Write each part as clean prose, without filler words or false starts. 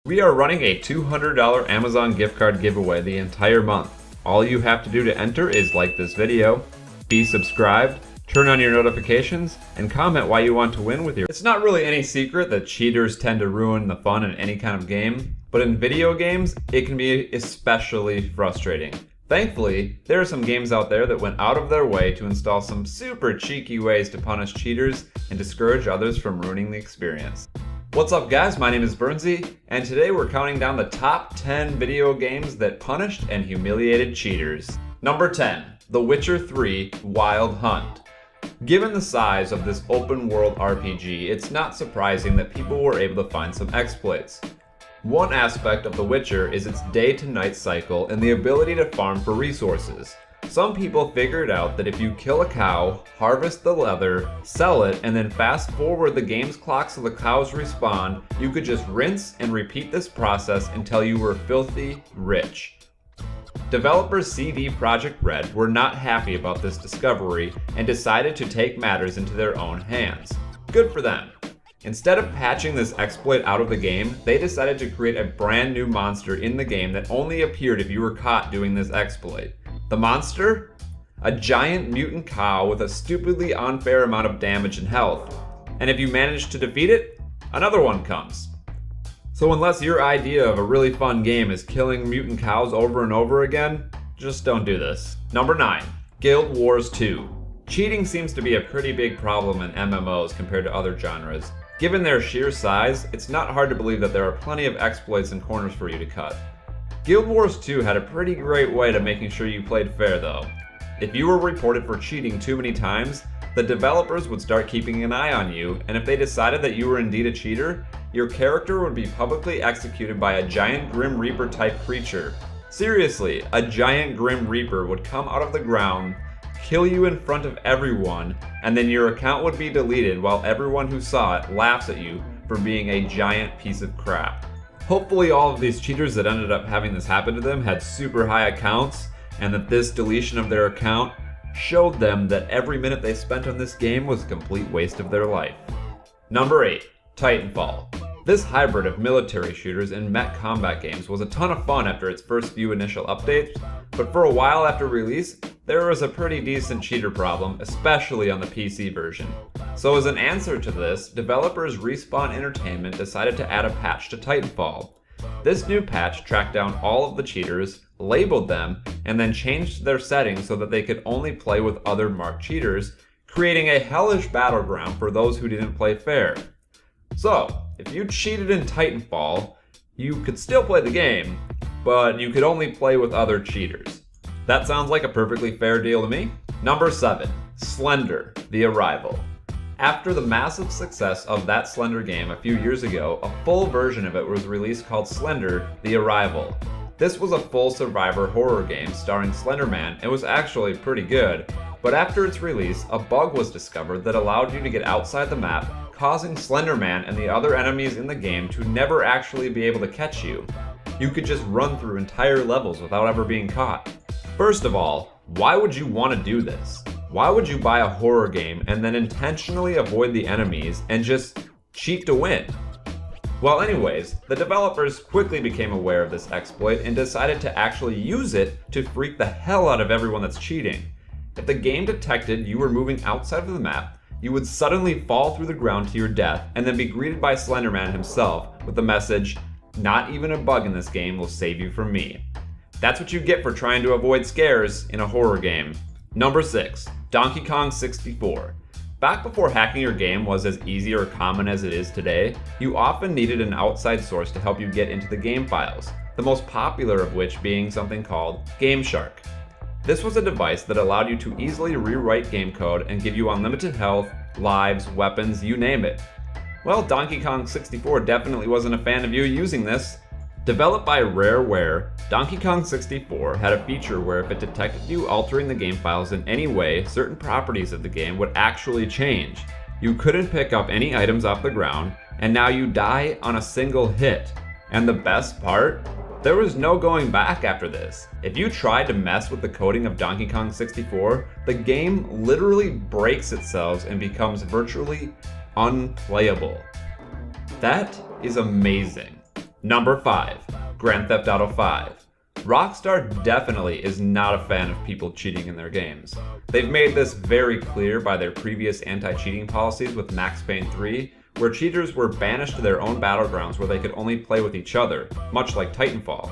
We are running a $200 Amazon gift card giveaway the entire month. All you have to do to enter is like this video, be subscribed, turn on your notifications, and comment why you want to win with your... It's not really any secret that cheaters tend to ruin the fun in any kind of game, but in video games, it can be especially frustrating. Thankfully, there are some games out there that went out of their way to install some super cheeky ways to punish cheaters and discourage others from ruining the experience. What's up guys, my name is Bernsey, and today we're counting down the top 10 video games that punished and humiliated cheaters. Number 10, The Witcher 3 Wild Hunt. Given the size of this open world RPG, it's not surprising that people were able to find some exploits. One aspect of The Witcher is its day to night cycle and the ability to farm for resources. Some people figured out that if you kill a cow, harvest the leather, sell it, and then fast forward the game's clock so the cows respawn, you could just rinse and repeat this process until you were filthy rich. Developers CD Projekt Red were not happy about this discovery and decided to take matters into their own hands. Good for them. Instead of patching this exploit out of the game, they decided to create a brand new monster in the game that only appeared if you were caught doing this exploit. The monster? A giant mutant cow with a stupidly unfair amount of damage and health. And if you manage to defeat it, another one comes. So unless your idea of a really fun game is killing mutant cows over and over again, just don't do this. Number 9, Guild Wars 2. Cheating seems to be a pretty big problem in MMOs compared to other genres. Given their sheer size, it's not hard to believe that there are plenty of exploits and corners for you to cut. Guild Wars 2 had a pretty great way to making sure you played fair though. If you were reported for cheating too many times, the developers would start keeping an eye on you, and if they decided that you were indeed a cheater, your character would be publicly executed by a giant Grim Reaper type creature. Seriously, a giant Grim Reaper would come out of the ground, kill you in front of everyone, and then your account would be deleted while everyone who saw it laughs at you for being a giant piece of crap. Hopefully all of these cheaters that ended up having this happen to them had super high accounts, and that this deletion of their account showed them that every minute they spent on this game was a complete waste of their life. Number 8, Titanfall. This hybrid of military shooters and mech combat games was a ton of fun after its first few initial updates, but for a while after release, there was a pretty decent cheater problem, especially on the PC version. So as an answer to this, developers Respawn Entertainment decided to add a patch to Titanfall. This new patch tracked down all of the cheaters, labeled them, and then changed their settings so that they could only play with other marked cheaters, creating a hellish battleground for those who didn't play fair. So, if you cheated in Titanfall, you could still play the game, but you could only play with other cheaters. That sounds like a perfectly fair deal to me. Number 7, Slender, THEARRIVAL. After the massive success of that Slender game a few years ago, a full version of it was released called Slender, THEARRIVAL. This was a full survivor horror game starring Slender Man and was actually pretty good, but after its release, a bug was discovered that allowed you to get outside the map, causing Slender Man and the other enemies in the game to never actually be able to catch you. You could just run through entire levels without ever being caught. First of all, why would you want to do this? Why would you buy a horror game and then intentionally avoid the enemies and just cheat to win? Well anyways, the developers quickly became aware of this exploit and decided to actually use it to freak the hell out of everyone that's cheating. If the game detected you were moving outside of the map, you would suddenly fall through the ground to your death and then be greeted by Slenderman himself with the message, "Not even a bug in this game will save you from me." That's what you get for trying to avoid scares in a horror game. Number 6, Donkey Kong 64. Back before hacking your game was as easy or common as it is today, you often needed an outside source to help you get into the game files, the most popular of which being something called GameShark. This was a device that allowed you to easily rewrite game code and give you unlimited health, lives, weapons, you name it. Well, Donkey Kong 64 definitely wasn't a fan of you using this. Developed by Rareware, Donkey Kong 64 had a feature where if it detected you altering the game files in any way, certain properties of the game would actually change. You couldn't pick up any items off the ground, and now you die on a single hit. And the best part? There was no going back after this. If you tried to mess with the coding of Donkey Kong 64, the game literally breaks itself and becomes virtually unplayable. That is amazing. Number 5. Grand Theft Auto 5. Rockstar definitely is not a fan of people cheating in their games. They've made this very clear by their previous anti-cheating policies with Max Payne 3, where cheaters were banished to their own battlegrounds where they could only play with each other, much like Titanfall.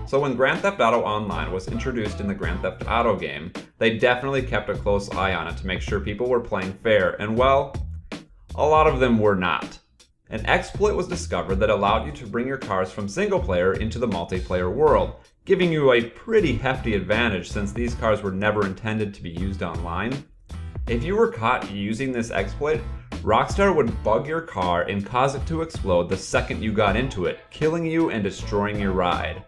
So when Grand Theft Auto Online was introduced in the Grand Theft Auto game, they definitely kept a close eye on it to make sure people were playing fair, and well, a lot of them were not. An exploit was discovered that allowed you to bring your cars from single player into the multiplayer world, giving you a pretty hefty advantage since these cars were never intended to be used online. If you were caught using this exploit, Rockstar would bug your car and cause it to explode the second you got into it, killing you and destroying your ride.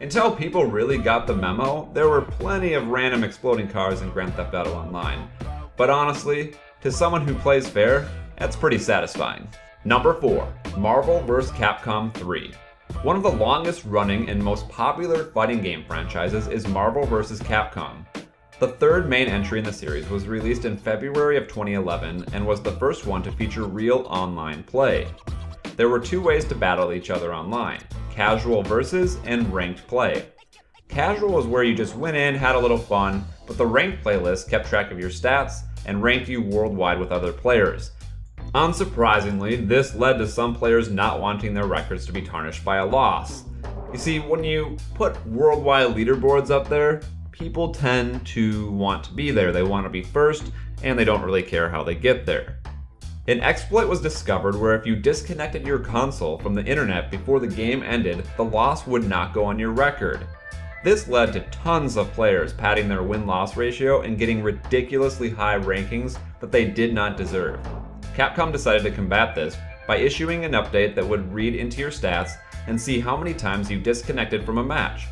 Until people really got the memo, there were plenty of random exploding cars in Grand Theft Auto Online. But honestly, to someone who plays fair, that's pretty satisfying. Number 4. Marvel vs. Capcom 3. One of the longest running and most popular fighting game franchises is Marvel vs. Capcom. The third main entry in the series was released in February of 2011 and was the first one to feature real online play. There were 2 ways to battle each other online: casual versus and ranked play. Casual was where you just went in, had a little fun, but the ranked playlist kept track of your stats and ranked you worldwide with other players. Unsurprisingly, this led to some players not wanting their records to be tarnished by a loss. You see, when you put worldwide leaderboards up there, people tend to want to be there. They want to be first, and they don't really care how they get there. An exploit was discovered where if you disconnected your console from the internet before the game ended, the loss would not go on your record. This led to tons of players padding their win-loss ratio and getting ridiculously high rankings that they did not deserve. Capcom decided to combat this by issuing an update that would read into your stats and see how many times you disconnected from a match.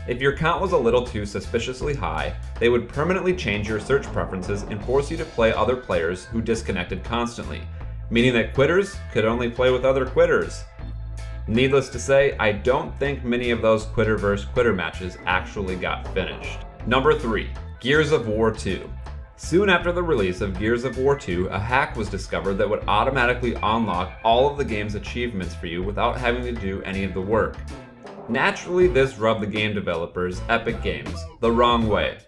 If your count was a little too suspiciously high, they would permanently change your search preferences and force you to play other players who disconnected constantly, meaning that quitters could only play with other quitters. Needless to say, I don't think many of those quitter vs. quitter matches actually got finished. Number 3. Gears of War 2. Soon after the release of Gears of War 2, a hack was discovered that would automatically unlock all of the game's achievements for you without having to do any of the work. Naturally, this rubbed the game developers, Epic Games, the wrong way.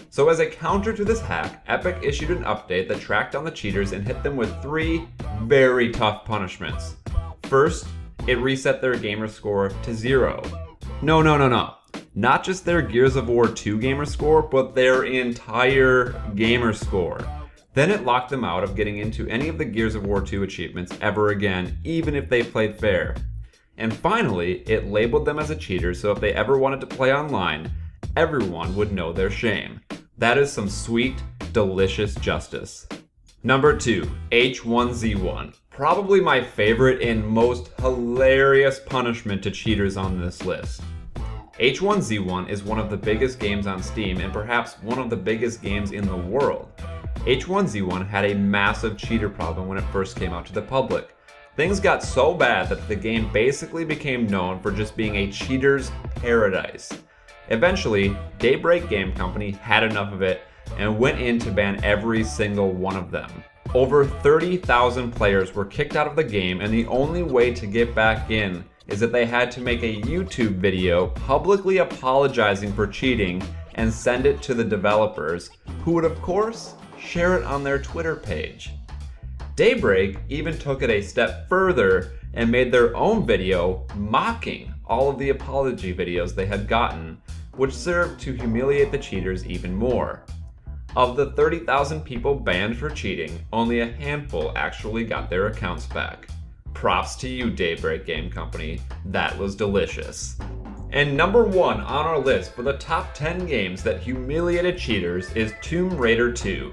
So as a counter to this hack, Epic issued an update that tracked down the cheaters and hit them with 3 very tough punishments. First, it reset their gamer score to 0. No. Not just their Gears of War 2 gamer score, but their entire gamer score. Then it locked them out of getting into any of the Gears of War 2 achievements ever again, even if they played fair. And finally, it labeled them as a cheater, so if they ever wanted to play online, everyone would know their shame. That is some sweet, delicious justice. Number 2, H1Z1. Probably my favorite and most hilarious punishment to cheaters on this list. H1Z1 is one of the biggest games on Steam and perhaps one of the biggest games in the world. H1Z1 had a massive cheater problem when it first came out to the public. Things got so bad that the game basically became known for just being a cheater's paradise. Eventually, Daybreak Game Company had enough of it and went in to ban every single one of them. Over 30,000 players were kicked out of the game, and the only way to get back in is that they had to make a YouTube video publicly apologizing for cheating and send it to the developers, who would of course share it on their Twitter page. Daybreak even took it a step further and made their own video mocking all of the apology videos they had gotten, which served to humiliate the cheaters even more. Of the 30,000 people banned for cheating, only a handful actually got their accounts back. Props to you, Daybreak Game Company. That was delicious. And number 1 on our list for the top 10 games that humiliated cheaters is Tomb Raider 2.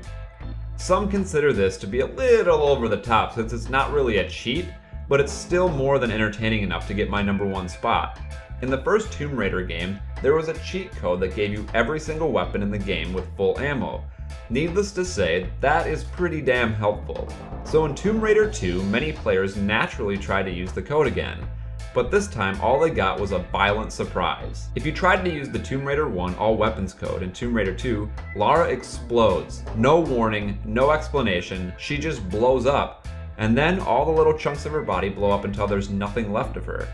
Some consider this to be a little over the top since it's not really a cheat, but it's still more than entertaining enough to get my number 1 spot. In the first Tomb Raider game, there was a cheat code that gave you every single weapon in the game with full ammo. Needless to say, that is pretty damn helpful. So in Tomb Raider 2, many players naturally tried to use the code again, but this time all they got was a violent surprise. If you tried to use the Tomb Raider 1 all weapons code in Tomb Raider 2, Lara explodes. No warning, no explanation, she just blows up, and then all the little chunks of her body blow up until there's nothing left of her.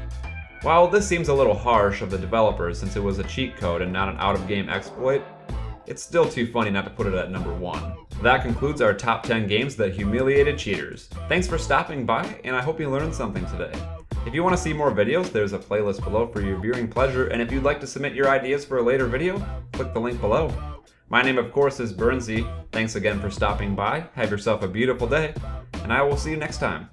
While this seems a little harsh of the developers since it was a cheat code and not an out-of-game exploit, it's still too funny not to put it at number 1. That concludes our top 10 games that humiliated cheaters. Thanks for stopping by, and I hope you learned something today. If you want to see more videos, there's a playlist below for your viewing pleasure, and if you'd like to submit your ideas for a later video, click the link below. My name, of course, is WARSZ. Thanks again for stopping by. Have yourself a beautiful day, and I will see you next time.